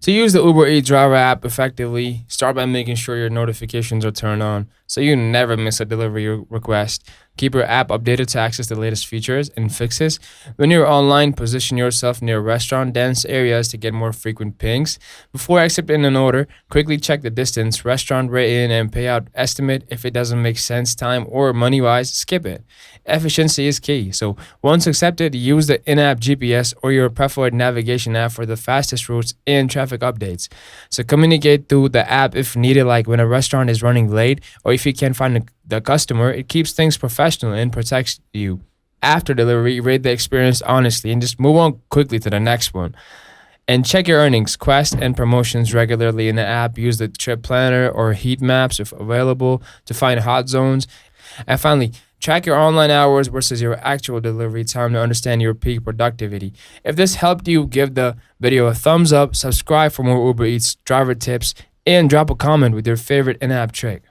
To use the Uber Eats driver app effectively, start by making sure your notifications are turned on so you never miss a delivery request. Keep your app updated to access the latest features and fixes. When you're online, position yourself near restaurant dense areas to get more frequent pings. Before accepting an order, quickly check the distance, restaurant rating, and payout estimate. If it doesn't make sense time or money wise, skip it. Efficiency is key, so once accepted, use the in app GPS or your preferred navigation app for the fastest routes and traffic updates. So communicate through the app if needed, like when a restaurant is running late or if you can't find the customer. It keeps things professional and protects you. After delivery, rate the experience honestly and just move on quickly to the next one. And check your earnings, quests, and promotions regularly in the app. Use the trip planner or heat maps if available to find hot zones. And finally, track your online hours versus your actual delivery time to understand your peak productivity. If this helped you, give the video a thumbs up, subscribe for more Uber Eats driver tips, and drop a comment with your favorite in-app trick.